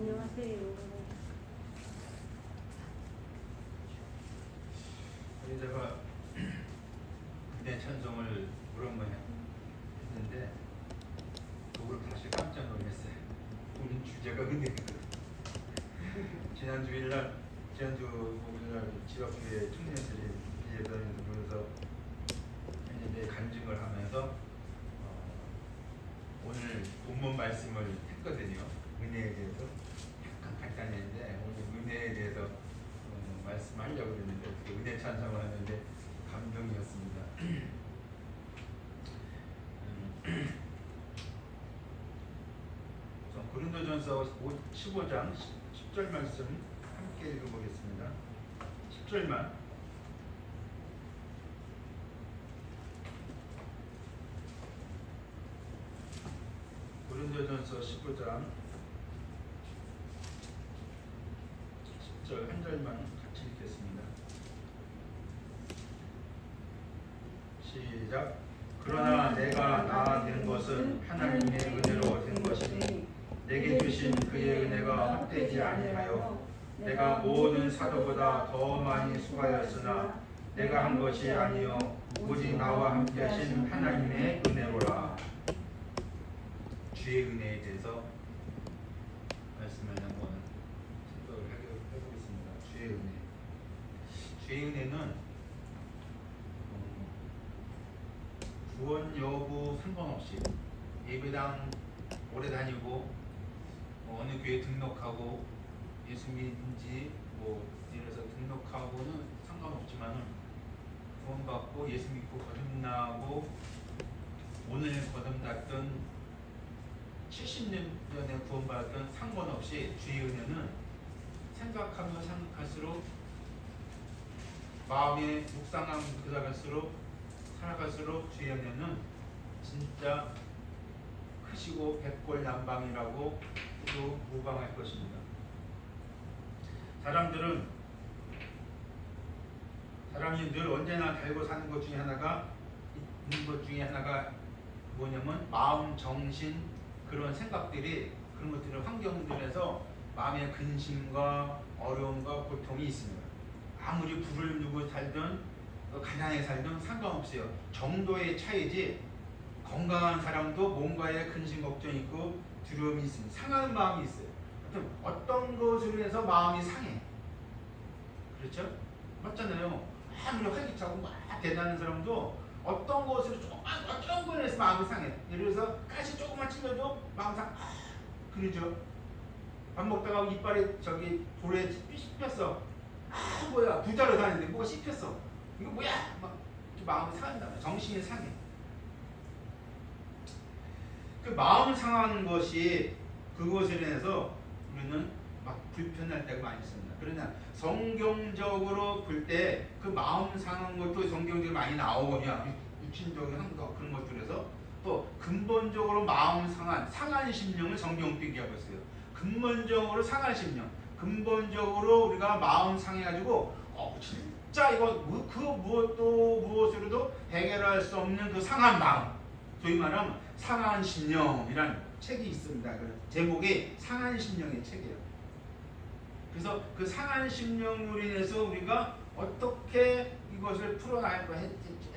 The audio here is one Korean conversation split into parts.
안녕하세요. 제가 은혜 찬송을 오랜만에 했는데 그걸 다시 깜짝 놀랐어요. 우리 주제가 은혜거든. 지난주 목요일날 지역교회 청년들이 예배드리면서 이제 간증을 하면서 오늘 본문 말씀을 했거든요. 은혜에 대해서 약간 간단했는데 오늘 은혜에 대해서 말씀하려고 했는데 은혜 찬송을 하는데 감동이었습니다. 고린도전서 15장 10절 말씀 함께 읽어보겠습니다. 10절만. 고린도전서 15장 10절 한 절만 같이 읽겠습니다. 시작. 그러나 내가 나 된 것은 하나님의 은혜로 된 것이니 내게 주신 그의 은혜가 헛되지 아니하여 내가 모든 사도보다 더 많이 수고하였으나 내가 한 것이 아니요 오직 나와 함께 하신 하나님의 은혜로라. 주의 은혜에 대해서 말씀을 한번 생각을 해보겠습니다. 주의 은혜. 주의 은혜는 구원 여부 상관없이 예배당 오래 다니고 어느 교회 등록하고 예수 믿는지 이래서 등록하고는 상관없지만은 구원받고 예수 믿고 거듭나고 오늘 거듭났던 70년 전에 구원받았던 상관없이 주의 은혜는 생각하면 생각할수록 마음에 묵상하면 살아갈수록 주의 은혜는 진짜 크시고 백골난방이라고 해도 무방할 것입니다. 사람이 늘 언제나 달고 사는 것 중에 하나가 뭐냐면 마음, 정신, 그런 생각들이 그런 것들을 환경들에서 마음의 근심과 어려움과 고통이 있습니다. 아무리 불을 누고 살든 가난하게 살든 상관없어요. 정도의 차이지 건강한 사람도 뭔가에 근심 걱정이 있고 두려움이 있습니다. 상하는 마음이 있어요. 어떤 것으로 해서 마음이 상해. 그렇죠? 맞잖아요. 아무리 활기차고 막 대단한 사람도 어떤 것으로 조금만 어떤 거에 해서 마음이 상해. 예를 들어서 가시 조금만 찔러도 마음 상. 그러죠? 밥 먹다가 이빨에 돌에 씹혔어. 뭐야 부자로 사는데 뭐가 씹혔어. 이거 뭐야? 막 마음이 상한다. 정신이 상해. 그 마음 상하는 것이 그것에 대해서 우리는 막 불편할 때가 많이 있습니다. 그러나 성경적으로 볼 때 그 마음 상한 것도 성경적으로 많이 나오거든요. 육신적인 한거 그런 것들에서 또 근본적으로 마음 상한 심령을 성경 비교하고 있어요. 근본적으로 상한 심령, 근본적으로 우리가 마음 상해가지고 진짜 이거 그 무엇으로도 해결할 수 없는 그 상한 마음, 소위 말하면 상한 심령이라는 책이 있습니다. 그 제목이 상한 심령의 책이에요. 그래서 그 상한 심령으로 인해서 우리가 어떻게 이것을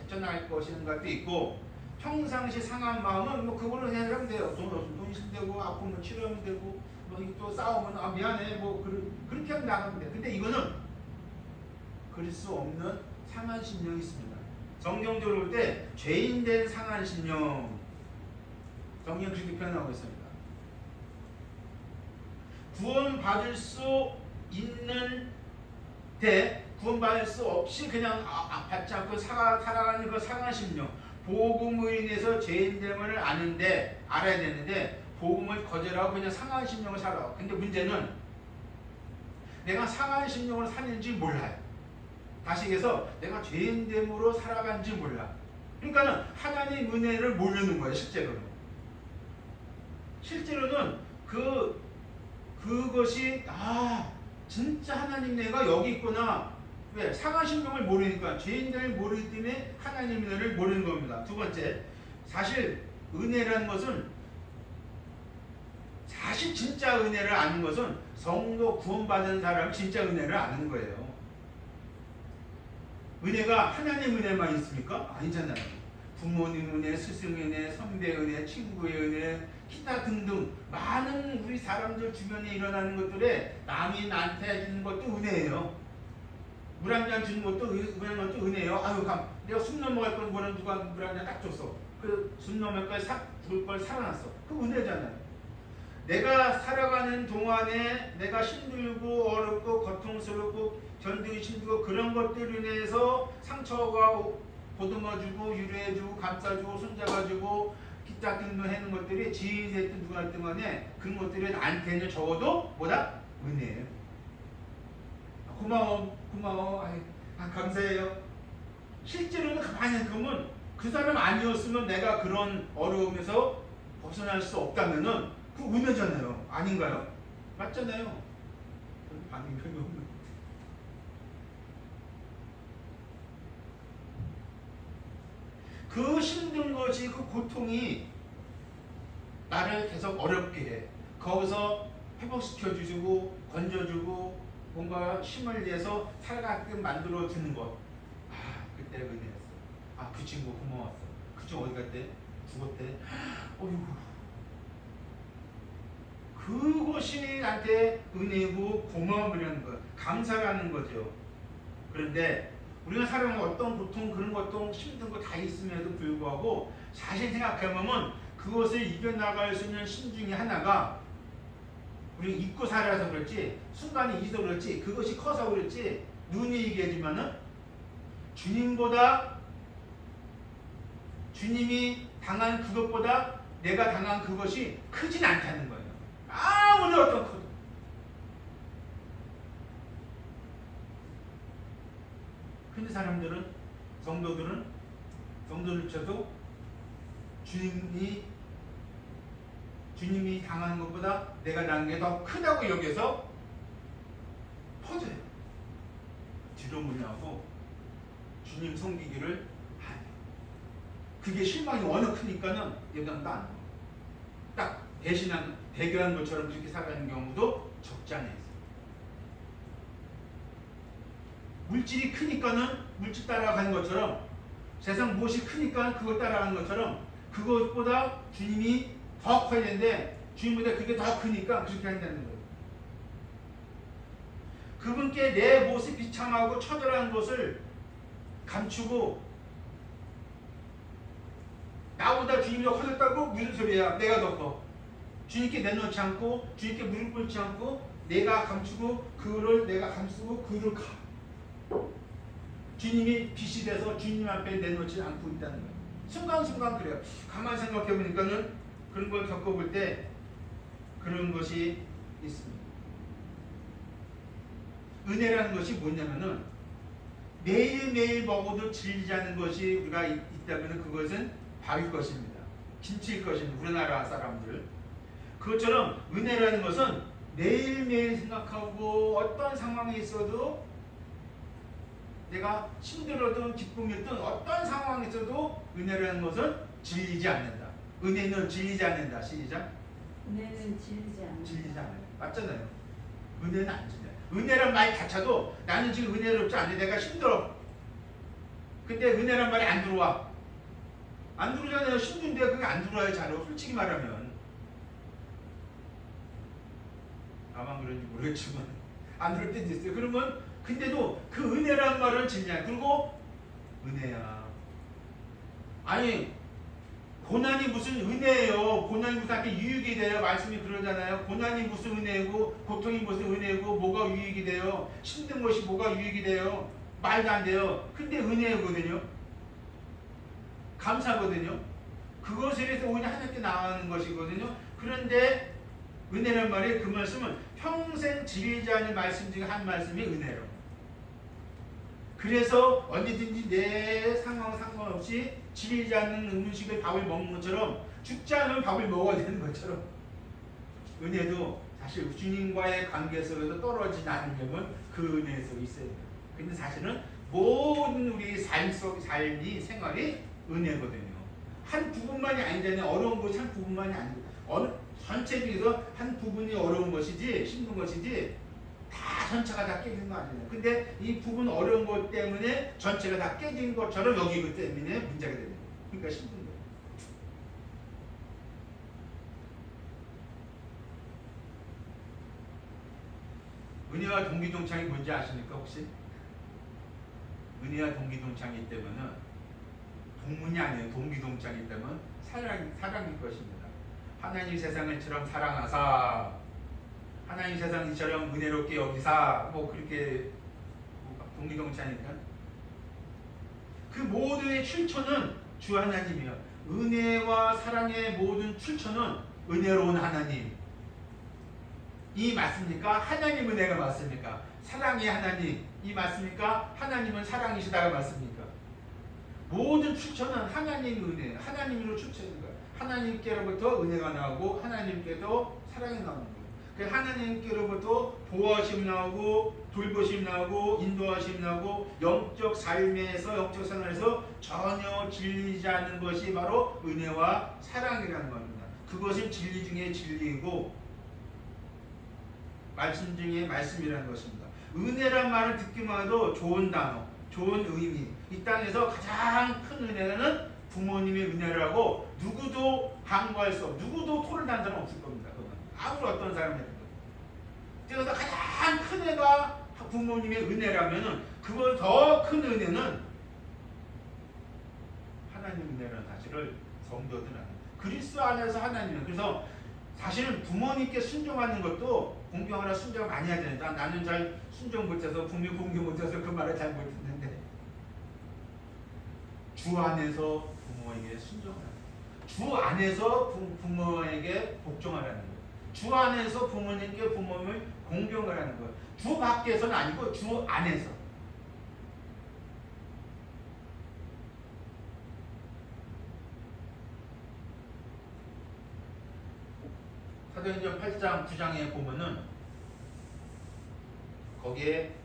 헤쳐나갈 것인가도 있고, 평상시 상한 마음은 그걸로 해결하면 돼요. 돈 있으면 되고, 아프면 치료하면 되고, 또 싸우면 미안해 그렇게 하면 나가면 돼. 근데 이거는 그럴 수 없는 상한 심령이 있습니다. 성경적으로 볼 때 죄인된 상한 심령, 성경 그렇게 표현하고 있습니다. 구원받을 수 있는데 구원받을 수 없이 그냥 받지 않고 살아가는 그 상한 심령, 복음을 인해서 죄인됨을 알아야 되는데 복음을 거절하고 그냥 상한 심령을 살아. 근데 문제는 내가 상한 심령으로 사는지 몰라요. 다시 얘기해서 내가 죄인됨으로 살아간지 몰라. 그러니까는 하나님 은혜를 모르는 거예요. 실제로는 그것이 진짜 하나님 은혜가 여기 있구나. 왜? 상한 심령을 모르니까, 죄인됨을 모르기 때문에 하나님 은혜를 모르는 겁니다. 두 번째, 사실 은혜라는 것은 사실 진짜 은혜를 아는 것은 성도 구원받은 사람이 진짜 은혜를 아는 거예요. 은혜가 하나님 은혜만 있습니까? 아니잖아요. 부모님 은혜, 스승 은혜, 선배 은혜, 친구의 은혜, 기타 등등 많은 우리 사람들 주변에 일어나는 것들에 남이 나한테 해주는 것도 은혜예요. 물 한 잔 주는 것도 은혜예요. 아유, 내가 숨 넘어갈 걸 뭐라 누가 물 한 잔 딱 줬어. 그 숨 넘어갈 걸 죽을 걸 살아났어. 그 은혜잖아요. 내가 살아가는 동안에 내가 힘들고 어렵고 고통스럽고 견디기 힘들고 그런 것들로 인해서 상처가 보듬어주고 유래해주고 감싸주고 손잡아주고 기타 등등 하는 것들이 지인이 됐든 누가 됐든 간에 그런 것들이 나한테는 적어도 뭐다? 은혜예요. 고마워 감사해요. 실제로는 가만히 생각하면 그 사람 아니었으면 내가 그런 어려움에서 벗어날 수 없다면은 그 은혜잖아요. 아닌가요? 맞잖아요. 반응이 별로 없는. 그 힘든 것이 그 고통이 나를 계속 어렵게 해. 거기서 회복시켜주고 건져주고 뭔가 힘을 내서 살아가게끔 만들어주는 것. 아, 그때 은혜였어. 아, 그 친구 고마웠어. 그 친구 어디 갔대? 죽었대? 어휴. 그것이 나한테 은혜고 고마움이라는 것, 감사라는 거죠. 그런데 우리가 살아가는 어떤 고통, 그런 것도 힘든 거 다 있음에도 불구하고 사실 생각해보면 그것을 이겨나갈 수 있는 힘 중에 하나가 우리 잊고 살아서 그렇지, 순간에 잊어서 그렇지, 그것이 커서 그렇지, 눈이 얘기하지만은 주님보다, 주님이 당한 그것보다 내가 당한 그것이 크진 않다는 거예요. 아무리 어떤 커도. 근데 사람들은, 성도들조차도 주님이 당하는 것보다 내가 당한 게 더 크다고 여겨서 퍼져요. 뒤로 물려고 주님 섬기기를 하요. 그게 실망이 워낙 크니까는 예당도 안 해요. 딱 대결한 것처럼 그렇게 살아가는 경우도 적지 않아요. 물질이 크니까는 물질 따라가는 것처럼, 세상 무엇이 크니까 그걸 따라가는 것처럼, 그것보다 주님이 더 커야 되는데 주님보다 그게 더 크니까 그렇게 한다는 거예요. 그분께 내 모습 비참하고 처절한 것을 감추고, 나보다 주님이 더 커졌다고? 무슨 소리야? 내가 더 커. 주님께 내놓지 않고, 주님께 무릎 꿇지 않고, 내가 감추고 그를 내가 감추고 그를 가. 주님이 빛이 돼서 주님 앞에 내놓지 않고 있다는 거예요. 순간순간 그래요. 가만히 생각해 보니까는 그런 걸 겪어볼 때 그런 것이 있습니다. 은혜라는 것이 뭐냐면은 매일매일 먹어도 질리지 않는 것이 우리가 있다면 그것은 밥일 것입니다. 김치일 것입니다. 우리나라 사람들. 그것처럼 은혜라는 것은 매일매일 생각하고 어떤 상황에 있어도 내가 힘들어도 기쁨이든 어떤 상황에 있어도 은혜라는 것은 질리지 않는다. 은혜는 질리지 않는다. 시작. 은혜는 질리지 않는다. 질리지 않아요. 맞잖아요. 은혜는 안 질려요. 은혜란 말 자체도 나는 지금 은혜롭지 않네. 내가 힘들어. 근데 은혜란 말이 안 들어와. 안 들어오잖아요. 힘든데 그게 안 들어와요. 자로 솔직히 말하면. 나만 그런지 모르겠지만 안 들을 때도 있어요. 그러면 근데도 그 은혜란 말은 질려요. 그리고 은혜야. 아니 고난이 무슨 은혜예요. 고난이 무슨 앞에 유익이 돼요. 말씀이 그러잖아요. 고난이 무슨 은혜고 고통이 무슨 은혜고 뭐가 유익이 돼요. 힘든 것이 뭐가 유익이 돼요. 말도 안 돼요. 근데 은혜거든요. 감사거든요. 그것에 대해서 오히려 하나님께 나가는 것이거든요. 그런데 은혜란 말이 그 말씀은 평생 질리지 않는 말씀 중에 한 말씀이 은혜로. 그래서 언제든지 내 상황 상관없이 질리지 않는 음식을 밥을 먹는 것처럼 죽지 않으면 밥을 먹어야 되는 것처럼 은혜도 사실 주님과의 관계 속에서 떨어지지 않으려면 그 은혜 속에 있어야 돼요. 근데 사실은 모든 우리 삶이 생활이 은혜거든요. 한 부분만이 아니잖아요. 어려운 것이 한 부분만이 아니고 전체 중에서 한 부분이 어려운 것이지 힘든 것이지 다 전체가 다 깨지는 거 아니에요. 근데 이 부분 어려운 것 때문에 전체가 다 깨진 것처럼 여기기 때문에 문제가 되는 거예요. 그러니까 힘든 거예요. 은혜와 동기동창이 뭔지 아십니까 혹시? 은혜와 동기동창이 있다면은 동문이 아니에요. 동기동창이 있다면 사랑일 것입니다. 하나님 세상을처럼 사랑하사 하나님 세상이처럼 은혜롭게 여기사 뭐 그렇게 동기동창이니까 그 모두의 출처는 주 하나님이에요. 은혜와 사랑의 모든 출처는 은혜로운 하나님 이 맞습니까? 하나님 은혜가 맞습니까? 사랑의 하나님 이 맞습니까? 하나님은 사랑이시다가 맞습니까? 모든 출처는 하나님 은혜, 하나님으로 출처인 거예요. 하나님께로부터 은혜가 나오고 하나님께도 사랑이 나오는 거예요. 그래서 하나님께로부터 보호하심 나오고 돌보심 나오고 인도하심 나오고 영적 삶에서 영적 생활에서 전혀 질리지 않는 것이 바로 은혜와 사랑이라는 겁니다. 그것은 진리 중에 진리이고 말씀 중에 말씀이라는 것입니다. 은혜란 말을 듣기만 해도 좋은 단어, 좋은 의미. 이 땅에서 가장 큰 은혜는 부모님의 은혜라고 누구도 항거할 수 없고 누구도 토를 단 사람 없을 겁니다. 그건 아무리 어떤 사람이든. 그래서 가장 큰 은혜가 부모님의 은혜라면은 그걸 더 큰 은혜는 하나님 은혜라는 사실을 성도들은 압니다. 그리스도 안에서 하나님은 그래서 사실은 부모님께 순종하는 것도 공경하라 순종 많이 해야 된다. 나는 잘 순종 못해서 부모 공경 못해서 그 말을 잘 못했는데 주 안에서 부모에게 순종하라. 주 안에서 부모에게 복종하라는 거예요. 주 안에서 부모님께 부모님을 공경하라는 거예요. 주 밖에서는 아니고 주 안에서. 사도행전 8장 9장에 보면은 거기에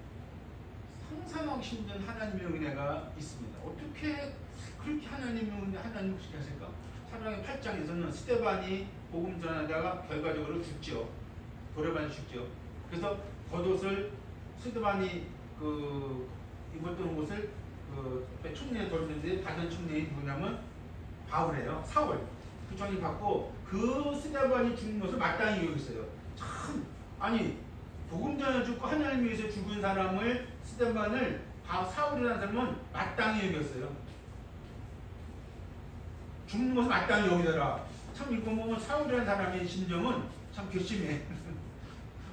상상하기 힘든 하나님의 은혜가 있습니다. 어떻게 그렇게 하나님의 은혜 하나님을 시켰을까? 사도행전 8장에서는 스데반이 복음 전하다가 결과적으로 죽죠. 돌아가니 죽죠. 그래서 겉옷을 스데반이 입었던 옷을 총리에 돌렸는데 받은 총리이 누구냐면 바울이에요. 사울. 그 총리 받고 그 스데반이 죽는 것을 마땅히 여겼어요. 참 아니 복음 전해 죽고 하나님 위해서 죽은 사람을 스데반을 사울이라는 사람은 마땅히 여겼어요. 죽는 것을 마땅히 여기더라. 참 이거 보면 사울이라는 사람의 심정은 참 괘씸해.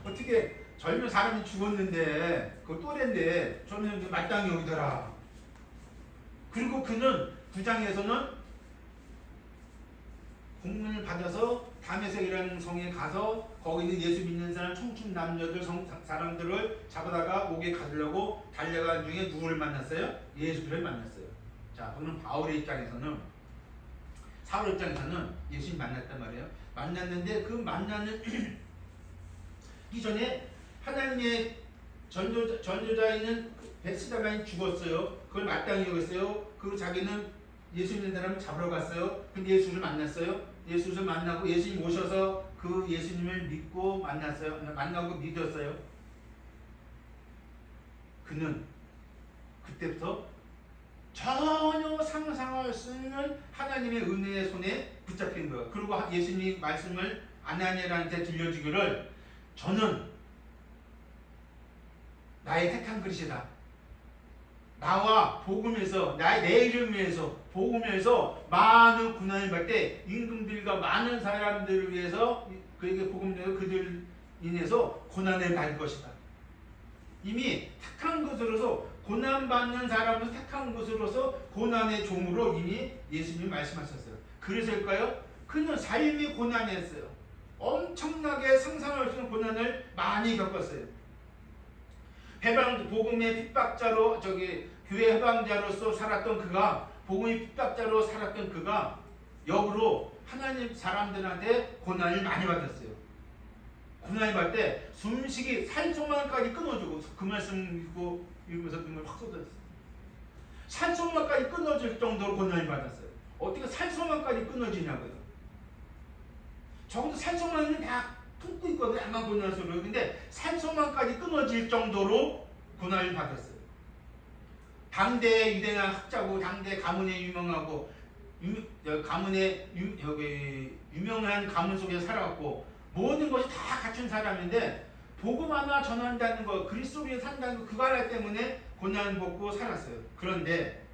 어떻게 젊은 사람이 죽었는데 그 또래인데 저는 마땅히 여기더라. 그리고 그는 9장에서는 공문을 받아서 다메섹이라는 성에 가서 거기 있는 예수 믿는 사람 청춘 남녀들 사람들을 잡아다가 옥에 가두려고 달려간 중에 누구를 만났어요? 예수를 만났어요. 자, 그는 바울의 입장에서는 사울 입장에서는 예수님 만났단 말이에요. 만났는데 그 만나는 이전에 하나님의 전도자인 베스다가인 죽었어요. 그걸 마땅히 여겼어요. 그리고 자기는 예수 믿는 사람을 잡으러 갔어요. 근데 예수를 만났어요. 예수를 만나고 예수님 오셔서 그 예수님을 믿고 만났어요. 만나고 믿었어요. 그는 그때부터 전혀 상상할 수 없는 하나님의 은혜의 손에 붙잡힌 거예요. 그리고 예수님 말씀을 아나니아한테 들려주기를 저는 나의 택한 그릇이다. 나와 복음에서 내 이름을 위해서 복음에서 많은 고난을 받을 때 임금들과 많은 사람들을 위해서 그에게 복음을 그들 인해서 고난을 받을 것이다. 이미 택한 것으로서 고난받는 사람으로 택한 것으로서 고난의 종으로 이미 예수님이 말씀하셨어요. 그래서일까요? 그는 삶이 고난이었어요. 엄청나게 상상할 수 있는 고난을 많이 겪었어요. 복음의 핍박자로 교회 해방자로서 살았던 그가 복음의 핍박자로 살았던 그가 역으로 하나님 사람들한테 고난을 많이 받았어요. 고난을 받을 때 숨쉬기 산소만까지 끊어주고 그 말씀 읽고 읽으면서 눈물 확 쏟았어요. 산소만까지 끊어질 정도로 고난을 받았어요. 어떻게 산소만까지 끊어지냐고요. 적어도 산소망은 다 품고 있거든요. 암만 고난 소리로. 근데 산소망까지 끊어질 정도로 고난을 받았어요. 당대 유대나 학자고 당대 가문에 유명하고 가문에 유명한 가문 속에 살았고 모든 것이 다 갖춘 사람인데 복음 하나 전한다는 거, 그리스도 위에 산다는 거, 그거 하나 때문에 고난을 받고 살았어요. 그런데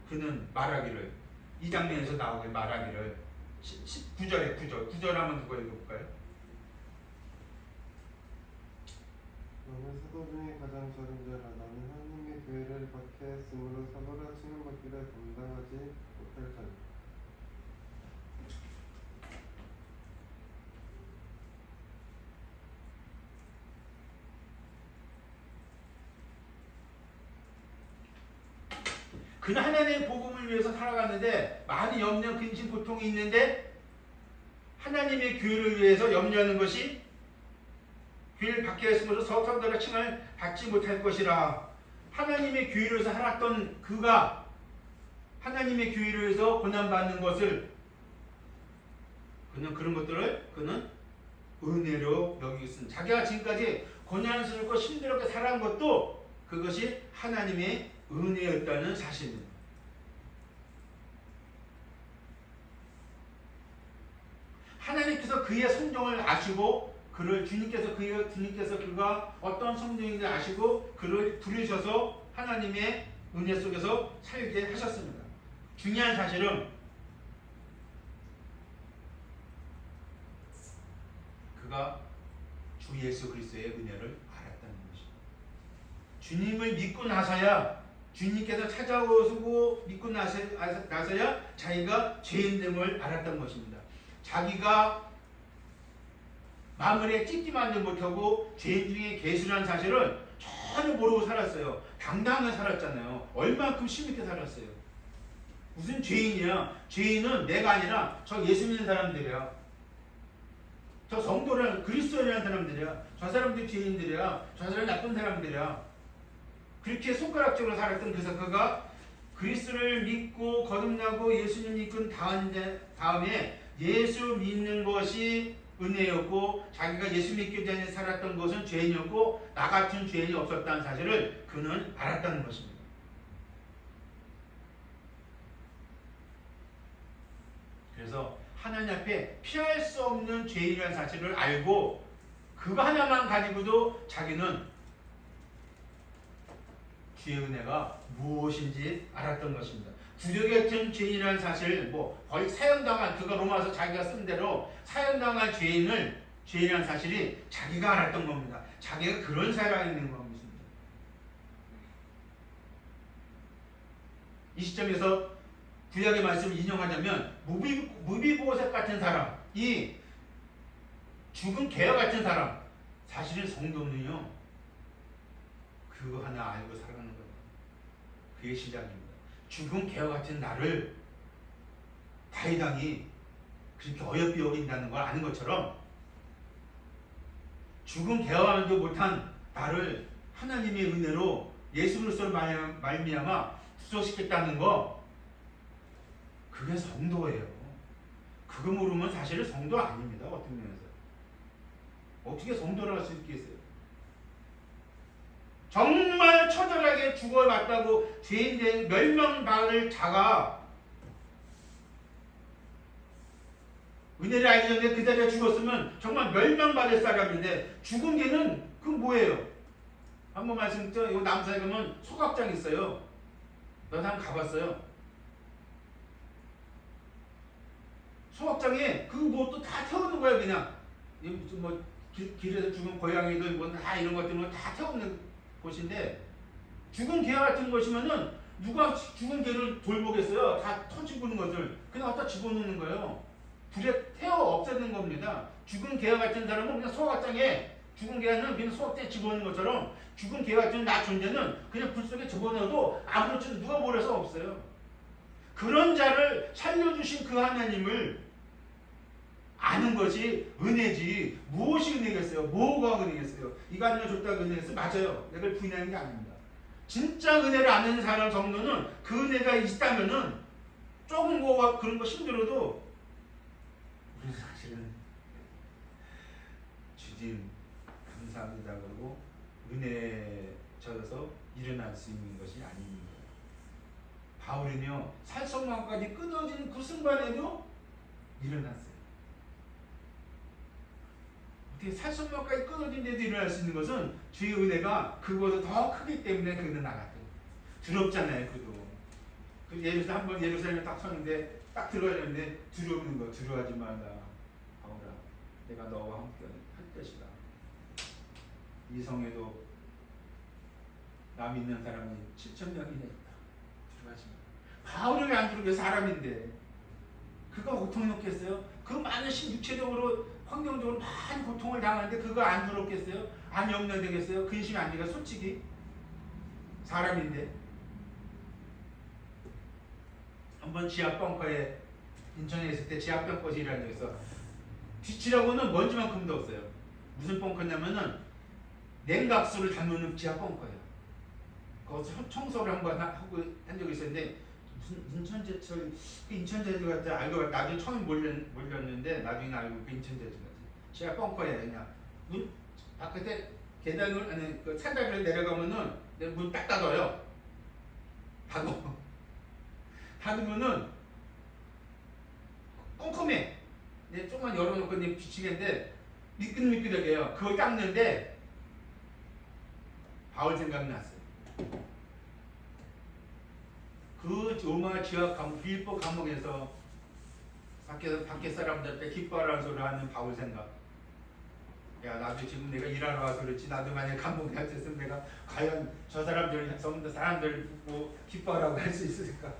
그는 말하기를, 이 장면에서 나오게 말하기를 9절에 9절 한번 그거 읽어볼까요? 너는 사도 중에 가장 적은 자라. 나는 하나님의 교회를 박해했으므로 사도라 칭함받기를 감당하지 못할 자라. 그는 하나님의 복음을 위해서 살아갔는데 많은 염려, 근심, 고통이 있는데 하나님의 교회를 위해서 염려하는 것이 교회를 박해했으므로 사도라 칭을 받지 못할 것이라. 하나님의 교회를 위해서 살았던 그가 하나님의 교회를 위해서 고난받는 것을 그는 그런 것들을 그는 은혜로 여기고 있습니다. 자기가 지금까지 고난스럽고 힘들게 살아온 것도 그것이 하나님의 은혜였다는 사실입니다. 하나님께서 그의 성정을 아시고 주님께서 그가 어떤 성정인지 아시고 그를 부르셔서 하나님의 은혜 속에서 살게 하셨습니다. 중요한 사실은 그가 주 예수 그리스도의 은혜를 알았다는 것입니다. 주님을 믿고 나서야, 주님께서 찾아오시고 믿고 나서야 자기가 죄인됨을 알았던 것입니다. 자기가 마음에 찢기만도 못하고 죄인 중에 계수라는 사실을 전혀 모르고 살았어요. 당당하게 살았잖아요. 얼만큼 심있게 살았어요. 무슨 죄인이야? 죄인은 내가 아니라 저 예수 믿는 사람들이야. 저 성도라는 그리스도라는 사람들이야. 저 사람들이 죄인들이야. 저 사람이 나쁜 사람들이야. 그렇게 손가락질로 살았던 그가 그리스도를 믿고 거듭나고 예수님 믿고 다음에 예수 믿는 것이 은혜였고 자기가 예수 믿기 전에 살았던 것은 죄인이었고 나 같은 죄인이 없었다는 사실을 그는 알았다는 것입니다. 그래서 하나님 앞에 피할 수 없는 죄인이라는 사실을 알고 그거 하나만 가지고도 자기는 주의 은혜가 무엇인지 알았던 것입니다. 구력 같은 죄인이라는 사실, 거의 사형당한, 그가 로마서 자기가 쓴 대로 사형당한 죄인이라는 사실이 자기가 알았던 겁니다. 자기가 그런 사람이 있는 겁니다. 이 시점에서 구약의 말씀을 인용하자면 무비보셋 같은 사람, 이 죽은 개와 같은 사람, 사실은 성도는요 그거 하나 알고 살아가는 거예요. 그게 시작입니다. 죽은 개와 같은 나를 다윗왕이 그렇게 어여삐 여긴다는 걸 아는 것처럼 죽은 개와도 못한 나를 하나님의 은혜로 예수 그리스도로 말미암아 구속시켰다는 거, 그게 성도예요. 그거 모르면 사실은 성도 아닙니다. 어떤 면에서. 어떻게 성도를 할 수 있겠어요? 정말 처절하게 죽어맞다고 죄인된 멸망당할 자가 은혜를 알기 전에 그 자리에 죽었으면 정말 멸망받을 사람인데 죽은 개는 그건 뭐예요? 한번 말씀드렸죠. 이 남사에 가면 소각장 있어요. 너 한번 가봤어요? 소각장에 그 뭐 또 다 태우는 거야. 그냥 뭐 길에서 죽은 고양이들 뭐 다 이런 것들은 다 태우는 곳인데, 죽은 개 같은 것이면은 누가 죽은 개를 돌보겠어요? 다 터지고는 것을 그냥 갖다 집어넣는 거예요. 불에 태워 없애는 겁니다. 죽은 개 같은 사람은 그냥 소각장에, 죽은 개는 그냥 소각장에 집어넣는 것처럼 죽은 개 같은 나 존재는 그냥 불 속에 집어넣어도 아무렇지 누가 모를 수 없어요. 그런 자를 살려주신 그 하나님을 아는 것이 은혜지 무엇이 은혜겠어요? 뭐가 은혜겠어요? 이거 하나 줬다고 은혜겠어요? 맞아요. 내가 부인하는 게 아닙니다. 진짜 은혜를 아는 사람 정도는 그 은혜가 있다면은 조금 그런 거 힘들어도 우리 사실은 주님 감사합니다 그러고 은혜에 젖어서 일어날 수 있는 것이 아닙니다. 바울은요 살성망까지 끊어진 그 순간에도 일어났어요. 어떻게 살성망까지 끊어진 데도 일어날 수 있는 것은 주의 은혜가 그보다 더 크기 때문에 그는 나갔던 거예요. 두렵잖아요. 그도 그 예루살렘에 딱 서는데 딱 들어가려는데 두려우는 거. 두려워하지 말라 바울아, 내가 너와 함께 할 것이다. 이 성에도 나 믿는 사람이 7,000명이나 있다. 두려워하지 말라. 바울이 왜 안 두려워? 사람인데 그가 고통이었겠어요? 그 많은 육체적으로 환경적으로 많은 고통을 당하는데 그거 안 두렵겠어요? 안 염려되겠어요? 근심이 안 되가? 솔직히 사람인데. 한번 지하 벙커에 인천에 있을 때 지하 벙커에서 일한 적이 있어. 뒤치라고는 먼지만큼도 없어요. 무슨 벙커냐면은 냉각수를 담는 지하 벙커예요. 거기서 청소를 한번 하고 한 적이 있었는데 무슨 인천제철 그 인천제철 같아 알고 나중에 처음 몰렸는데 나중에 알고 그 인천제철 같아. 지하 벙커에 그냥 문 바깥에 계단을 아니 그 산다리를 내려가면은 문 딱 닫아요. 닫으면은 꼼꼼해. 이제 조금만 열어놓고 이제 비치겠는데 미끈미끈하게 해요. 그걸 닦는데 바울 생각났어요. 그 로마 지하 빌보 감옥에서 밖에 사람들한테 기뻐하라는 소리를 하는 바울 생각. 야, 나도 지금 내가 일하러 와서 그렇지. 나도 만약 감옥에 갇혔으면 내가 과연 저 사람들 뭐 기뻐하라고 할 수 있을까?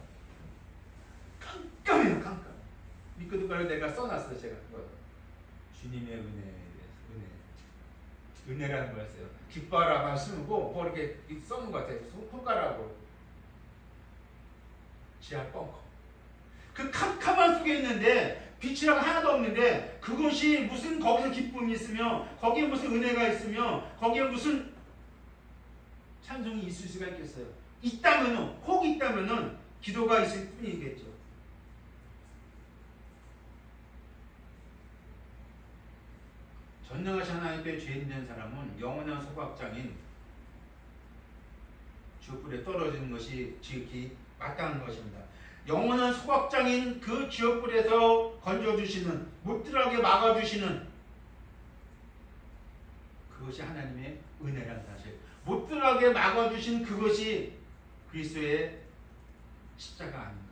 깜깜해요, 깜깜. 미끄덩거려 내가 써놨어요, 제가. 주님의 은혜라는 거였어요. 기뻐하라만 쓰고 뭐 이렇게 써놓은 것 같아요. 손가락으로. 지하 벙커. 그 캄캄한 속에 있는데 빛이랑 하나도 없는데 그것이 무슨 거기서 기쁨이 있으며 거기에 무슨 은혜가 있으며 거기에 무슨 찬송이 있을 수가 있겠어요. 혹 있다면은 기도가 있을 뿐이겠죠. 전능하신 하나님께 죄인 된 사람은 영원한 소각장인 지옥불에 떨어지는 것이 지극히 마땅한 것입니다. 영원한 소각장인 그 지옥불에서 건져주시는, 못 들어가게 막아주시는 그것이 하나님의 은혜라는 사실. 못 들어가게 막아주신 그것이 그리스도의 십자가 아닌가.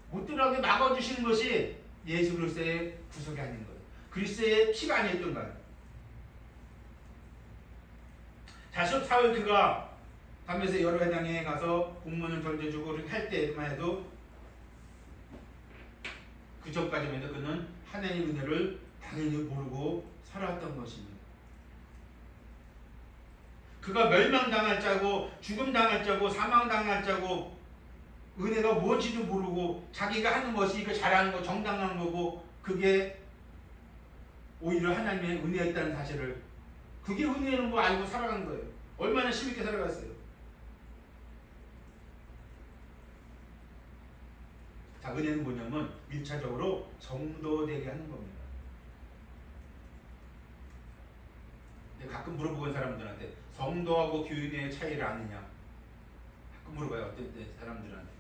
못 들어가게 막아주시는 것이 예수 그리스도의 구속이 아닌 거예요. 그리스도의 피가 아니었던가요? 자식 사흘 그가 가면서 여러 회당에 가서 공문을 던져주고 할 때만 해도 그 전까지만 해도 그는 하나님의 은혜를 당연히 모르고 살아왔던 것입니다. 그가 멸망당할 자고 죽음당할 자고 사망당할 자고 은혜가 뭔지도 모르고 자기가 하는 것이 이거 잘하는 거 정당한 거고 그게 오히려 하나님의 은혜였다는 사실을 그게 은혜는 거 알고 살아간 거예요. 얼마나 힘있게 살아갔어요. 자, 은혜는 뭐냐면 1차적으로 성도되게 하는 겁니다. 가끔 물어보는 사람들한테 성도하고 교인의 차이를 아느냐 가끔 물어봐요. 어떨 때 사람들한테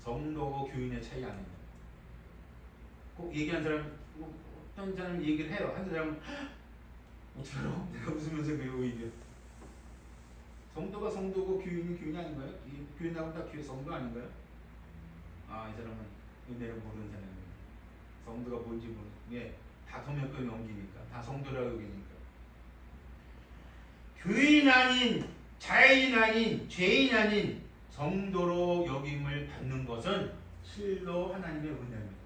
성도하고 교인의 차이 아느냐 꼭 얘기하는 사람 어떤 사람 얘기를 해요. 한 사람은 어떻게 알아? 내가 웃으면서 그래요. 오히려 성도가 성도고 교인이 교인이 아닌가요? 교인하고 다 성도 아닌가요? 아, 이 사람은 은혜를 모르는 사람이에요. 성도가 뭔지 모르는 게 다 도면권 넘기니까 다 성도라고 여기니까 교인 아닌 자인 아닌 죄인 아닌 성도로 여김을 받는 것은 실로 하나님의 은혜입니다.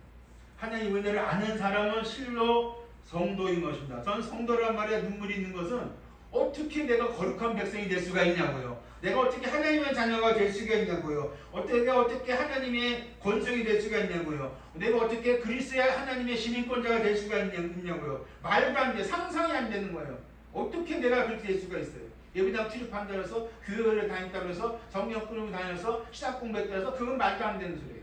하나님의 은혜를 아는 사람은 실로 성도인 것입니다. 전 성도란 말에 눈물이 있는 것은 어떻게 내가 거룩한 백성이 될 수가 있냐고요. 내가 어떻게 하나님의 자녀가 될 수가 있냐고요. 어떻게 하나님의 권속이 될 수가 있냐고요. 내가 어떻게 그리스도의 하나님의 시민권자가 될 수가 있냐고요. 말도 안 돼. 상상이 안 되는 거예요. 어떻게 내가 그렇게 될 수가 있어요. 예배당 출입한다 해서 교회를 다닌다 해서 성경 끊으며 다녀서 신학 공부했다 해서 그건 말도 안 되는 소리예요.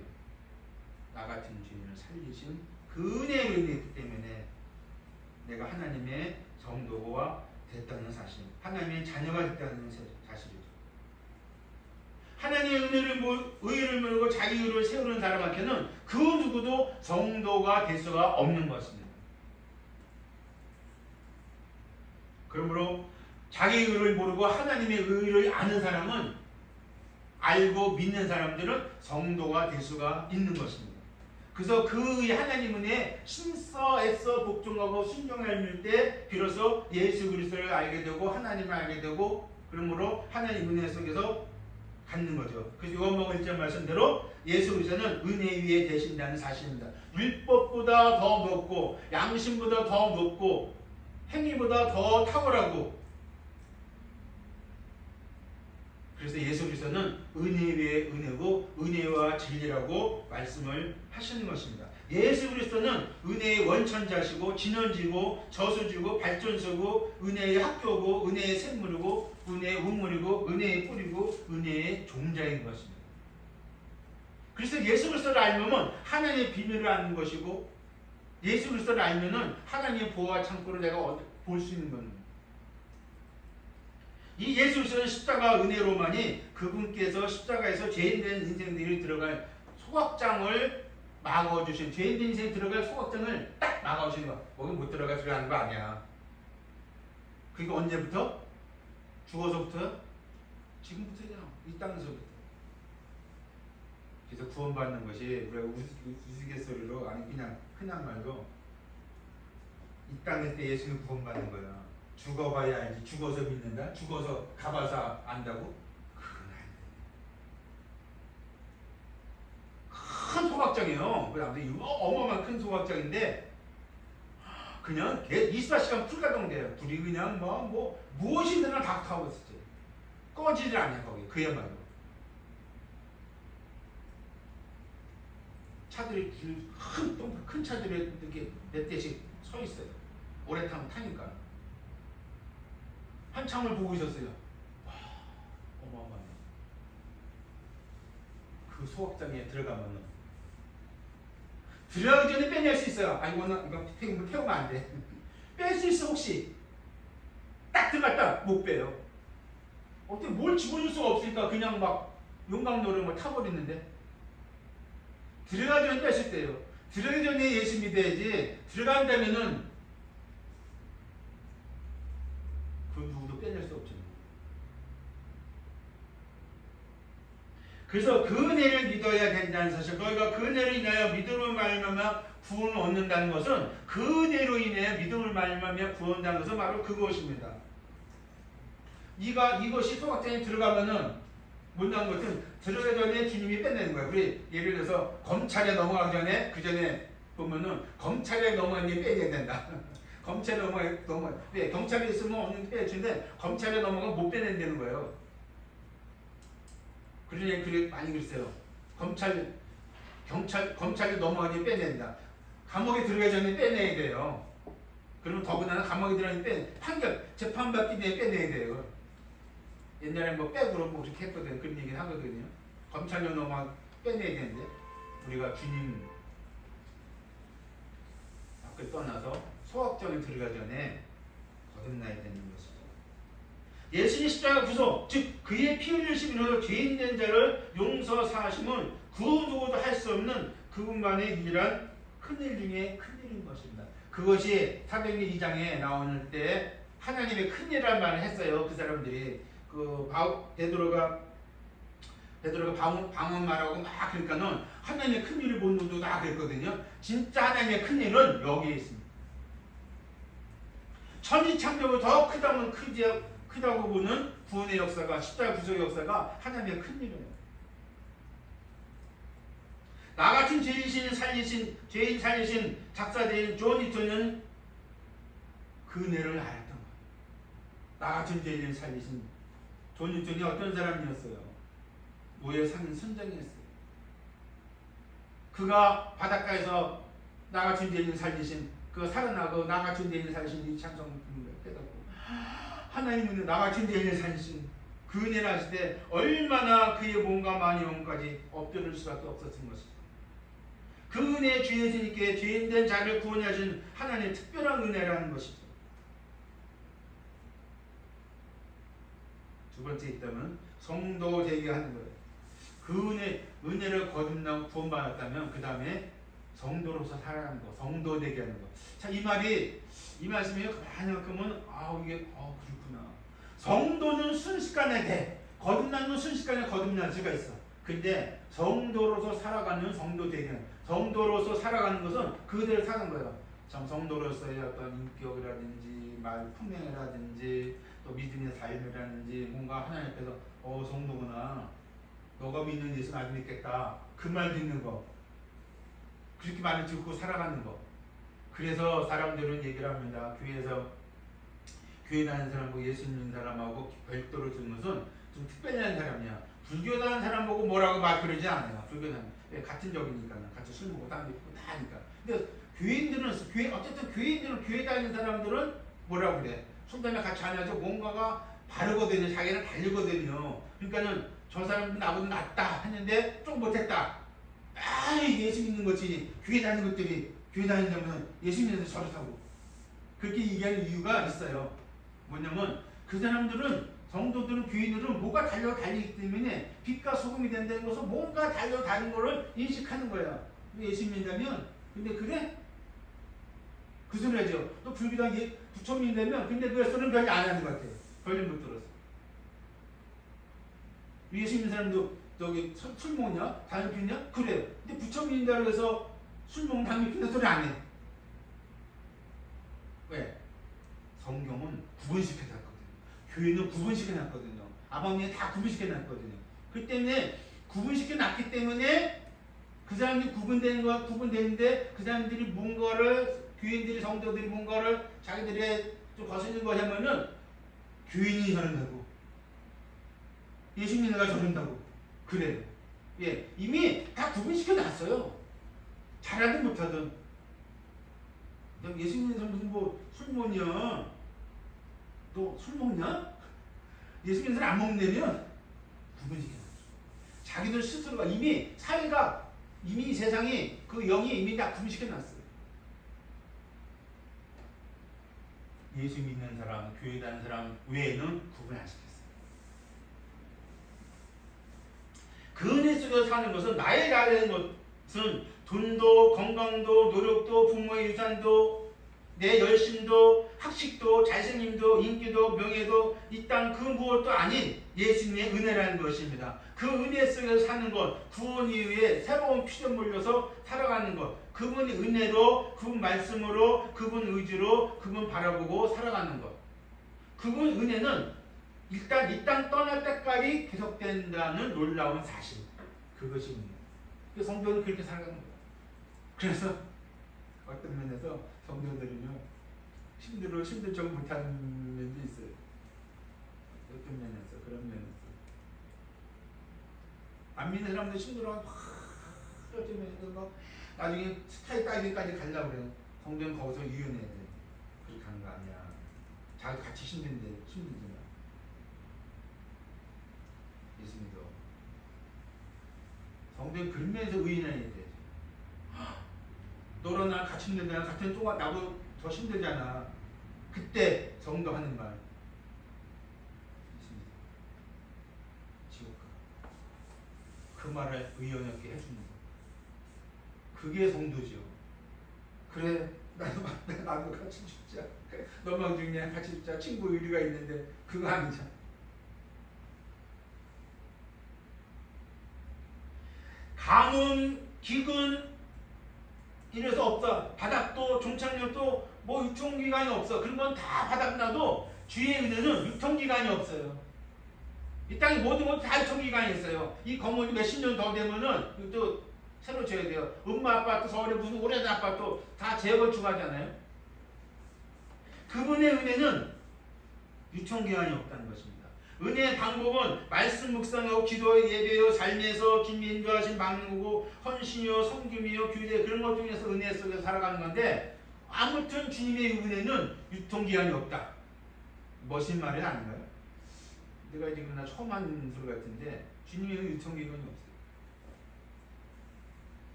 나 같은 죄인을 살리신 그 은혜로 인했기 때문에 내가 하나님의 성도가 됐다는 사실, 하나님의 자녀가 됐다는 사실이죠. 하나님의 의를 모르고 자기 의를 세우는 사람한테는 그 누구도 성도가 될 수가 없는 것입니다. 그러므로 자기 의를 모르고 하나님의 의를 아는 사람은, 알고 믿는 사람들은 성도가 될 수가 있는 것입니다. 그래서 그 하나님 은혜에 신써 애써 복종하고 순종할 때 비로소 예수 그리스도를 알게 되고 하나님을 알게 되고, 그러므로 하나님 은혜 속에서 갖는 거죠. 그래서 요한복음 1장 말씀대로 예수 그리스도는 은혜 위에 되신다는 사실입니다. 율법보다 더 높고 양심보다 더 높고 행위보다 더 탁월하고, 그래서 예수 그리스도는 은혜 위에 은혜고 은혜와 진리라고 말씀을 하시는 것입니다. 예수 그리스도는 은혜의 원천자시고 진원지고 저수지고 발전소고 은혜의 학교고 은혜의 샘물이고 은혜의 우물이고 은혜의 뿌리고 은혜의 종자인 것입니다. 그래서 예수 그리스도를 알면 하나님의 비밀을 아는 것이고, 예수 그리스도를 알면은 하나님의 보호와 창고를 내가 볼 수 있는 겁니다. 이 예수 그리스도는 십자가 은혜로만이 그분께서 십자가에서 죄인된 인생들이 들어갈 소각장을 막아주신, 죄인된 인생이 들어갈 소각장을 딱 막아주신 거. 거기 못 들어가는 거 아니야. 그게 언제부터? 죽어서부터? 지금부터잖아. 이 땅에서부터. 그래서 구원받는 것이 우리가 우스갯소리로, 아니 그냥 흔한 말로, 이 땅에 때 예수는 구원받는 거야. 죽어봐야 알지. 죽어서 믿는다? 죽어서 가봐서 안다고? 그건 아니에요. 큰 소각장이에요. 아무튼 어마어마한 큰 소각장인데, 그냥 24시간 풀가동돼요. 불이 그냥 무엇이든 다 타고 있었지. 꺼지질 않아요, 거기. 그야말로. 차들이 큰 차들이 이렇게 몇 대씩 서 있어요. 오래 타니까. 한참을 보고 있었어요. 와, 어마어마해. 그 소각장에 들어가면은, 들어가기 전에 빼낼 수 있어요. 아니, 이거 태우면 안 돼. 뺄 수 있어, 혹시? 딱 들어갔다, 못 빼요. 어떻게 뭘 집어줄 수가 없으니까 그냥 막 용광로를 막 타버리는데, 들어가기 전에 뺐을 때요. 들어가기 전에 예수 믿어야지, 들어간다면은 그 누구도 빼낼 수 없죠. 그래서 그 은혜를 믿어야 된다는 사실, 너희가 그 은혜를 인하여 믿음을 말미암아 구원을 얻는다는 것은, 그 은혜로 인해 믿음을 말미암아 구원한다는 것은 바로 그것입니다. 이것이 소각장에 들어가면은, 못난 것은 들어가기 전에 주님이 빼내는 거야. 우리 예를 들어서 검찰에 넘어가기 전에, 그 전에 보면은 검찰에 넘어가는 게 빼내야 된다. 검찰에 왜 경찰에 있으면 없는 빼주는데 검찰에 넘어가면 못 빼낸다는 거예요. 그래 많이 그랬어요. 검찰에 넘어가니 빼낸다. 감옥에 들어가기 전에 빼내야 돼요. 그러면 더군다나 감옥에 들어가니 재판받기 전에 빼내야 돼요. 옛날에 백으로 그렇게 했거든. 그런 얘기를 하거든요. 검찰로 넘어가 빼내야 되는데, 우리가 주님 앞을 떠나서 소각장에 들어가기 전에 거듭나야 되는 것이죠. 예수님 십자가 구속, 즉 그의 피 흘리심으로 죄인된 자를 용서사하심은 그 누구도 할 수 없는 그분만의 유일한 큰일 중에 큰일인 것입니다. 그것이 사도행전 2장에 나오는 때 하나님의 큰일이라는 말을 했어요. 그 사람들이 베드로가 방언 말하고 막 그러니까는 하나님의 큰일을 못 누르다 그랬거든요. 진짜 하나님의 큰일은 여기에 있습니다. 천지창조보다 더 크다고 보는 구원의 역사가, 십자가 구속의 역사가 하나님의 큰일이에요. 나같은 죄인 살리신 작사자인 존 니턴은 그 은혜를 알았던 거예요. 나같은 죄인을 살리신 존 니턴이 어떤 사람이었어요? 노예 상인 선장이었어요. 그가 바닷가에서 나같은 죄인을 살리신, 살아나고 나같은 죄인을 살리신 이 찬송을 깨닫고, 하나님은 나같은 죄인을 살리신 그 은혜를 하실 때 얼마나 그의 몸과 마음이 영까지 엎드릴 수밖에 없었던 것이죠. 그 은혜 주 예수님께 죄인된 자를 구원해 주신 하나님의 특별한 은혜라는 것이죠. 두 번째 있다면 성도 되게 하는 거예요. 그 은혜를 거듭나고 구원받았다면 그 다음에 성도로서 살아가는 거, 성도 되게 하는 거. 자, 이 말씀이 가만히 보면 이게 그렇구나. 성도는 순식간에 돼. 거듭나는 순식간에 거듭날 수가 있어. 근데 성도로서 살아가는 성도 되게 하는, 성도로서 살아가는 것은 그대로 사는 거예요. 참 성도로서의 어떤 인격이라든지 말 품행이라든지 또 믿음의 삶이라든지 뭔가 하나님 앞에서 성도구나. 너가 믿는 예수 나도 믿겠다. 그 말 듣는 거. 그렇게 말을 듣고 살아가는 거. 그래서 사람들은 얘기를 합니다. 교회에서 교회 다니는 사람하고 예수 믿는 사람하고 별도로 주는 것은 좀 특별한 사람이야. 불교 다니는 사람 보고 뭐라고 말 그러지 않아요. 불교 다니는 같은 적이니까 같이 술 먹고 담배 피고 다 하니까. 근데 어쨌든 교회인들은 교회 다니는 사람들은 뭐라고 그래? 술 담배 같이 하면서 뭔가가 바르거든요. 자기는 다르거든요. 그러니까는 저 사람은 나보다 낫다 했는데 좀 못했다. 예수 믿는 거지. 교회 다니는 것들이 교회 다닌다면 예수 믿는 데서 저렇다고 그렇게 얘기하는 이유가 있어요. 뭐냐면 그 사람들은 성도들은 교인들은 뭐가 달리기 때문에 빛과 소금이 된다는 것은 뭔가 다른 거를 인식하는 거야. 예수 믿는다면 근데 그래? 그 소리 하죠. 또 불교당 부처 믿는다면 근데 그 소리는 별로 안 하는 것 같아. 별로 못 들었어. 예수 믿는 사람도 저기 술 먹냐? 담배 피냐? 그래. 근데 부처 믿는다고 해서 술 먹는 담배 피는 소리 안 해. 왜? 성경은 구분시켜놨거든요. 교회는 구분시켜놨거든요. 아버님이 다 구분시켜놨거든요. 그 때문에 구분시켜놨기 때문에 그 사람들이 구분되는데 그 사람들이 뭔가를 교인들이 성도들이 뭔가를 자기들의 좀 거스르는 거냐면은 교인이 저런다고 예수 믿는 가 저런다고 그래요. 예, 이미 다 구분시켜놨어요. 잘하든 못하든. 예수 믿는 사람 무슨 술 먹냐? 너 술 먹냐? 예수 믿는 사람 안 먹는다면 구분시켜놨어. 자기들 스스로가 이미 사회가 이미 세상이 그 영이 이미 다 구분시켜놨어요. 예수 믿는 사람, 교회 다니는 사람 외에는 구분 안 시켰어요. 그 은혜 속에서 사는 것은 나의 나라는 것은 돈도 건강도 노력도 부모의 유산도 내 열심도 학식도 잘생김도 인기도 명예도 이 땅 그 무엇도 아닌 예수님의 은혜라는 것입니다. 그 은혜 속에서 사는 것, 구원 이후에 새로운 피조물로서 살아가는 것, 그분의 은혜로, 그분 말씀으로, 그분 의지로, 그분 바라보고 살아가는 것. 그분 은혜는 일단 이 땅 떠날 때까지 계속된다는 놀라운 사실. 그것이 은혜. 성도는 그렇게 살아가는 거예요. 그래서 어떤 면에서 성도들은요 힘들 적 못하는 면도 있어요. 어떤 면에서 그런 면에서 안 믿는 사람들 힘들어하고 어떤 면에서 나중에 스타일 따기까지 가려고 그래요. 성도는 거기서 유연해야 돼. 그렇게 하는 거 아니야. 자기 같이 힘들지만 예수님도 성도는 그런 면에서 의인해야 돼. 너랑 나랑 같이 힘들잖아. 같은 동안 나도 더 힘들잖아. 그때 성도 하는 말. 지옥 가. 그 말을 의연하게 해주는 거. 그게 성도죠. 그래, 나도 같이 죽자. 너만 죽냐? 같이 죽자. 친구 의리가 있는데 그거 아니잖아. 가뭄, 기근 이래서 없다. 바닥도 종착역도 유통기간이 없어. 그런 건 다 바닥나도 주의 은혜는 유통기간이 없어요. 이 땅에 모든 것 다 유통기간이 있어요. 이 건물이 몇십 년 더 되면은 또 새로 지어야 돼요. 음마 아파트, 서울에 무슨 오래된 아파트 다 재건축하잖아요. 그분의 은혜는 유통기한이 없다는 것입니다. 은혜의 방법은 말씀 묵상하고 기도하고 예배요 삶에서 깊이 인도하신 막누고 헌신이요 섬김이요 교제 그런 것 중에서 은혜 속에서 살아가는 건데 아무튼 주님의 은혜는 유통기한이 없다. 멋진 말은 아닌가요? 내가 지금 나 처음 하는 소리 같은데 주님의 유통기한이 없어요.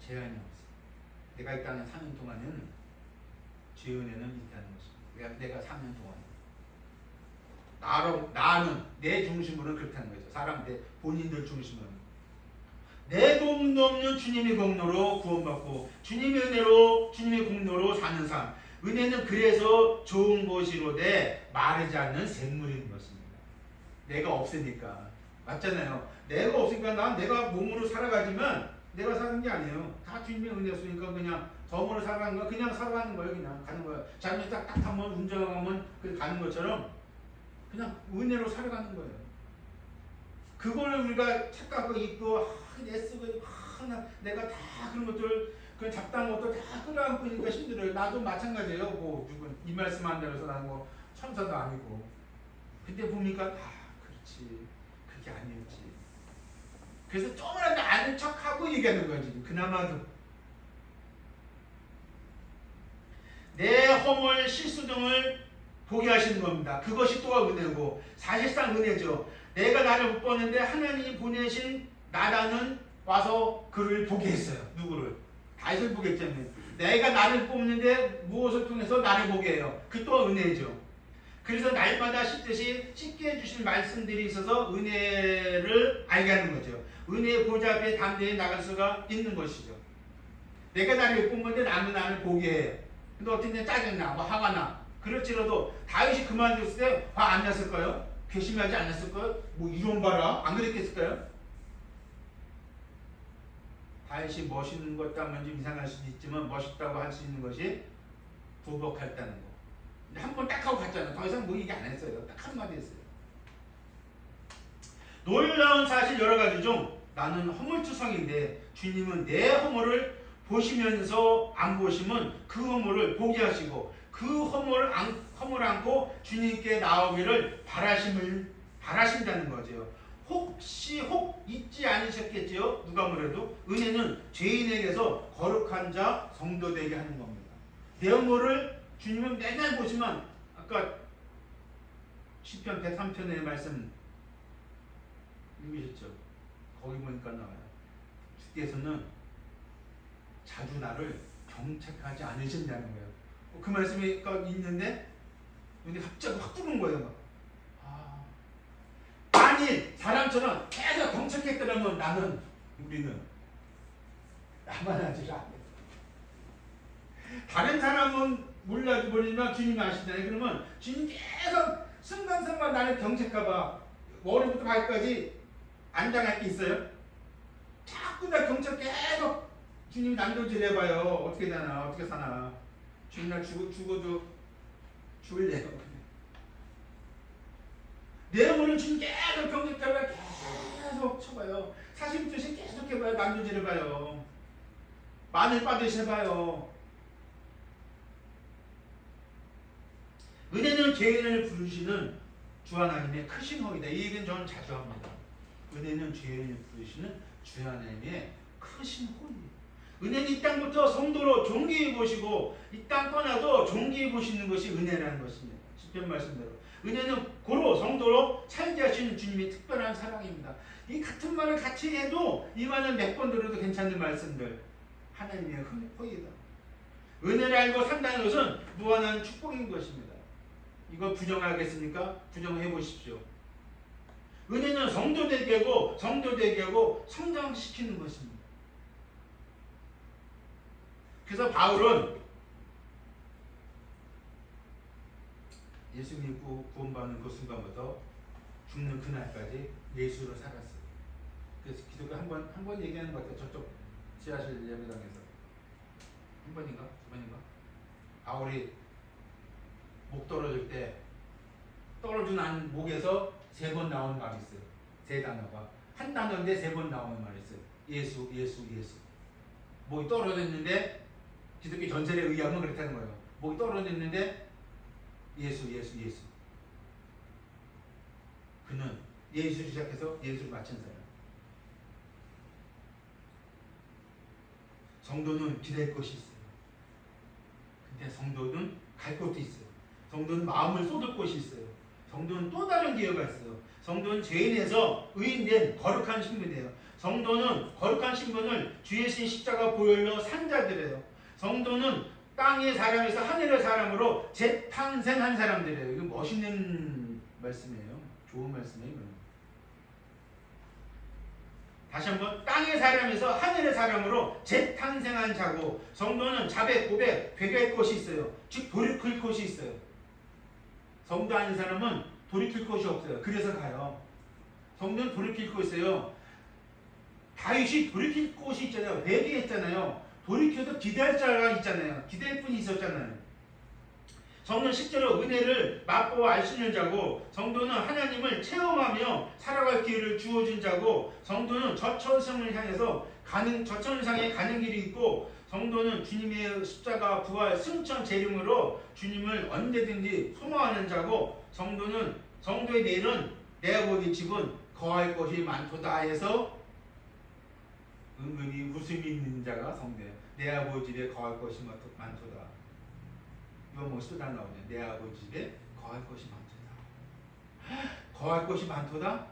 제한이 없어. 내가 이 땅에 사는 동안에는 죄 은혜는 있다는 것입니다. 내가 사는 동안 나는 내 중심으로 그렇다는 거죠. 사람 내 본인들 중심으로 내 공로 없는 주님의 공로로 구원받고 주님의 은혜로 주님의 공로로 사는 삶. 은혜는 그래서 좋은 것이로되 마르지 않는 샘물인 것입니다. 내가 없으니까. 맞잖아요. 내가 없으니까 내가 몸으로 살아가지만 내가 사는 게 아니에요. 다 주님의 은혜였으니까 그냥 덤으로 살아가는 거야. 그냥 살아가는 거예요. 그냥 가는 거예요. 잘못 딱 하면 운전하면 가는 것처럼 그냥 은혜로 살아가는 거예요. 그거를 우리가 착각하고 있고 애쓰고 내가 다 그런 것들 그냥 잡다한 것들 다 끌어안고니까 힘들어요. 나도 마찬가지예요. 뭐 이 말씀 안 들어서 나는 뭐 천사도 아니고. 근데 보니까 그렇지. 그게 아니었지. 그래서 조금이라도 아는 척하고 얘기하는 거지. 그나마도. 내 허물 실수 등을 보게 하시는 겁니다. 그것이 또한 은혜고 사실상 은혜죠. 내가 나를 못 보는데 하나님이 보내신 나라는 와서 그를 보게 했어요. 누구를? 다윗을 보게 했잖아요. 내가 나를 뽑는데 무엇을 통해서 나를 보게 해요. 그 또한 은혜죠. 그래서 날마다 씻듯이 씻게 해주신 말씀들이 있어서 은혜를 알게 하는 거죠. 은혜의 보좌 앞에 담대히 나갈 수가 있는 것이죠. 내가 나를 뽑는데 남은 나를 보게 해요. 근데 어떤 때 짜증나, 뭐 화가 나. 그럴지라도 다윗이 그만뒀을 때 화 안 났을까요? 괘씸하지 않았을까요? 뭐 이런 봐라. 안 그랬겠을까요? 다윗이 멋있는 것 때문에 좀 이상할 수도 있지만 멋있다고 할 수 있는 것이 도복했다는 거. 근데 한 번 딱 하고 갔잖아요. 더 이상 뭐 얘기 안 했어요. 딱 한마디 했어요. 놀라운 사실 여러 가지 중 나는 허물투성인데 주님은 내 허물을 보시면서 안 보시면 그 허물을 보게 하시고 그 허물을 안고 주님께 나오기를 바라신다는 거죠. 혹시 잊지 않으셨겠지요? 누가 뭐래도 은혜는 죄인에게서 거룩한 자 성도 되게 하는 겁니다. 내 허물을 주님은 맨날 보지만 아까 시편 103편의 말씀 읽으셨죠? 거기 보니까 나와요. 주께서는 자주 나를 경책하지 않으신다는 거예요. 그 말씀이 있는데 근데 갑자기 확 부는 거예요. 아니 사람처럼 계속 경책했더라면 우리는 나만 하지 않네. 다른 사람은 몰라도 모르지만 주님이 아시잖아요. 그러면 주님 계속 순간순간 나를 경책할까 머리부터 발까지 안 당할 게 있어요? 자꾸 나 경책 계속 주님이 난도질 해봐요. 어떻게 되나 어떻게 사나. 주님 나 죽어도 죽을래요. 내 허물을 주님 계속 경책해봐요. 계속 쳐봐요. 40주씩 계속 해봐요. 난도질 해봐요. 마늘 빠듯이 해봐요. 은혜는 죄인을 부르시는 주 하나님의 크신 허이다. 이 얘기는 저는 자주 합니다. 은혜는 죄인을 부르시는 주 하나님의 크신 허이다. 은혜는 이 땅부터 성도로 존귀해 보시고 이 땅 떠나도 존귀해 보시는 것이 은혜라는 것입니다. 시편 말씀대로 은혜는 고로 성도로 살게 하시는 주님의 특별한 사랑입니다. 이 같은 말을 같이 해도 이 말을 몇 번 들어도 괜찮은 말씀들. 하나님의 허이다. 은혜를 알고 산다는 것은 무한한 축복인 것입니다. 이거 부정하겠습니까? 부정해 보십시오. 은혜는 성도 되게 하고 성장시키는 것입니다. 그래서 바울은 예수 믿고 구원받는 그 순간부터 죽는 그날까지 예수로 살았어요. 그래서 기독교 한 번 얘기하는 것 같아요. 저쪽 지하실 예배당에서 한 번인가 두 번인가 바울이 목 떨어질 때 떨어진 안 목에서 3번 나오는 말이 있어요. 세 단어가 한 단어인데 3번 나오는 말이 있어요. 예수, 예수, 예수. 목이 떨어졌는데 기독교 전설에 의하면 그렇다는 거예요. 목이 떨어졌는데 예수, 예수, 예수. 그는 예수를 시작해서 예수를 마친 사람. 성도는 기댈 것이 있어요. 근데 성도는 갈 곳도 있어요. 성도는 마음을 쏟을 곳이 있어요. 성도는 또 다른 기회가 있어요. 성도는 죄인에서 의인된 거룩한 신분이에요. 성도는 거룩한 신분을 주 예수님 십자가 보혈로 산 자들이에요. 성도는 땅의 사람에서 하늘의 사람으로 재탄생한 사람들이에요. 이거 멋있는 말씀이에요. 좋은 말씀이에요. 이거는. 다시 한번 땅의 사람에서 하늘의 사람으로 재탄생한 자고, 성도는 자백, 고백, 회개할 곳이 있어요. 즉 돌이킬 곳이 있어요. 성도 아닌 사람은 돌이킬 곳이 없어요. 그래서 가요. 성도는 돌이킬 곳이 있어요. 다윗이 돌이킬 곳이 있잖아요. 회개했잖아요. 돌이켜서 기대할 자가 있잖아요. 기대할 분이 있었잖아요. 성도는 실제로 은혜를 맛보고 알 수 있는 자고, 성도는 하나님을 체험하며 살아갈 기회를 주어진 자고, 성도는 저천성을 향해서 저천상에 가는 길이 있고, 성도는 주님의 십자가 부활 승천 재림으로 주님을 언제든지 소망하는 자고, 성도의 내일은 내 아버지 집은 거할 것이 많도다 해서 은근히 웃음이 있는 자가 성도예요. 내 아버지 집에 거할 것이 많도다. 이건 뭐 쓰다 나오네. 내 아버지 집에 거할 것이 많도다. 거할 것이 많도다?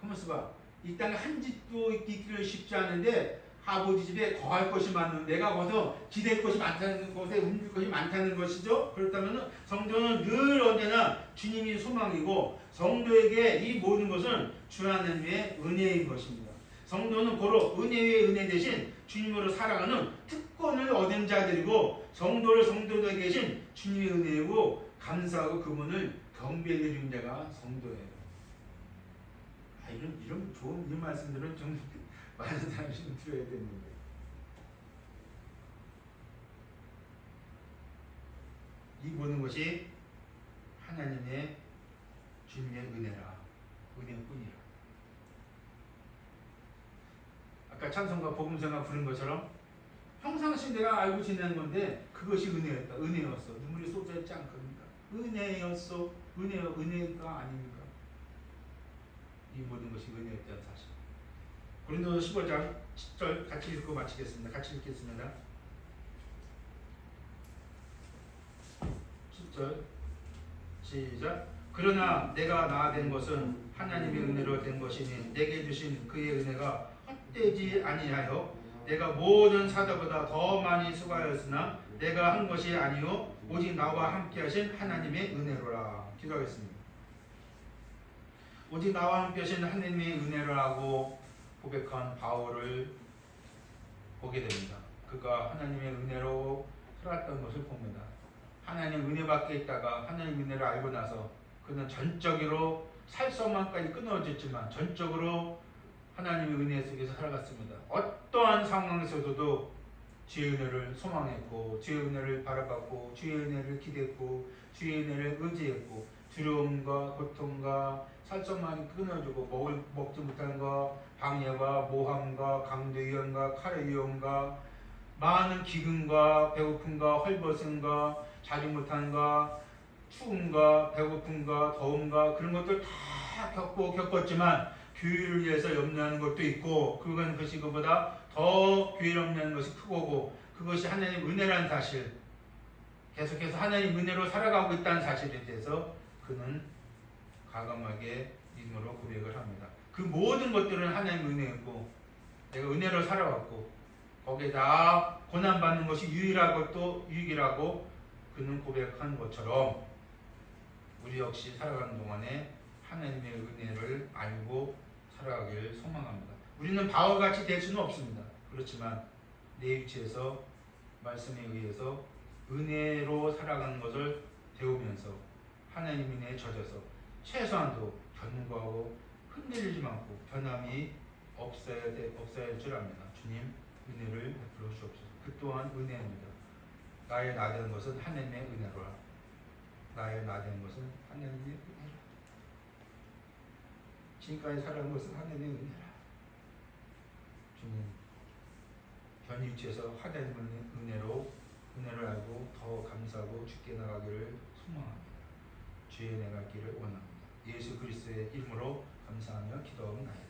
가만 있어봐. 이 땅에 한 집도 있기를 쉽지 않은데 아버지 집에 거할 것이 많은, 내가 거기서 기댈 것이 많다는 것에 움직일 것이 많다는 것이죠. 그렇다면 성도는 늘 언제나 주님이 소망이고, 성도에게 이 모든 것은 주 하나님의 은혜인 것입니다. 성도는 고로 은혜 위에 은혜 대신 주님으로 살아가는 특권을 얻은 자들이고, 성도에 계신 주님의 은혜이고, 감사하고 그분을 경배해 주는 자가 성도예요. 이런 좋은 이 말씀들은 좀 많은 사람이 좀 들어야 되는데. 이 모든 것이 하나님의 주님의 은혜라. 은혜뿐이라. 아까 찬송가 복음성가 부른 것처럼 평상시 내가 알고 지내는 건데 그것이 은혜였다. 은혜였어. 눈물이 쏟아지지 않습니까? 은혜였어. 은혜가 아닙니까? 이 모든 것이 은혜였다는 사실. 고린도서 15장 10절 같이 읽고 마치겠습니다. 같이 읽겠습니다. 10절 시작. 그러나 내가 나 된 것은 하나님의 은혜로 된 것이니 내게 주신 그의 은혜가 헛되지 아니하여 내가 모든 사도보다 더 많이 수고하였으나 내가 한 것이 아니요 오직 나와 함께 하신 하나님의 은혜로라. 기도하겠습니다. 오직 나와 함께 하신 하나님의 은혜라고 고백한 바울을 보게 됩니다. 그가 하나님의 은혜로 살았던 것을 봅니다. 하나님 은혜 밖에 있다가 하나님 은혜를 알고 나서 그는 전적으로 살성만까지 끊어졌지만 전적으로 하나님의 은혜 속에서 살아갔습니다. 어떠한 상황에서도 주의 은혜를 소망했고, 주의 은혜를 바라봤고, 주의 은혜를 기대했고, 주의 은혜를 의지했고, 두려움과 고통과 살성만이 끊어지고 먹지 못하는 것, 방해와 모함과 강도위험과 칼의 위험과 많은 기근과 배고픔과 헐벗음과 자지 못함과 추움과 배고픔과 더움과 그런 것들 다 겪었지만 교회를 위해서 염려하는 것도 있고, 그것이 그보다 더 교회를 염려하는 것이 크고, 그것이 하나님 은혜라는 사실, 계속해서 하나님 은혜로 살아가고 있다는 사실에 대해서 그는 과감하게 믿음으로 고백을 합니다. 그 모든 것들은 하나님 은혜였고, 내가 은혜로 살아왔고, 거기에다 고난받는 것이 유익이라고 그는 고백한 것처럼 우리 역시 살아가는 동안에 하나님의 은혜를 알고 살아가기를 소망합니다. 우리는 바울같이 될 수는 없습니다. 그렇지만 내 위치에서 말씀에 의해서 은혜로 살아가는 것을 배우면서 하나님 은혜에 젖어서 최소한도 견고하고 흔들리지 않고 변함이 없어야 할 줄 압니다. 주님 은혜를 베풀어 주옵소서. 그 또한 은혜입니다. 나의 나 되는 것은 하나님의 은혜로라. 나의 나 되는 것은 하나님의 은혜라. 지금까지 살아온 것은 하나님의 은혜라. 주님 현 위치에서 하나님의 은혜를 알고 더 감사하고 주께 나가기를 소망합니다. 주의 은혜가 있기를 원합니다. 예수 그리스도의 이름으로 감사하며 기도하옵나이다.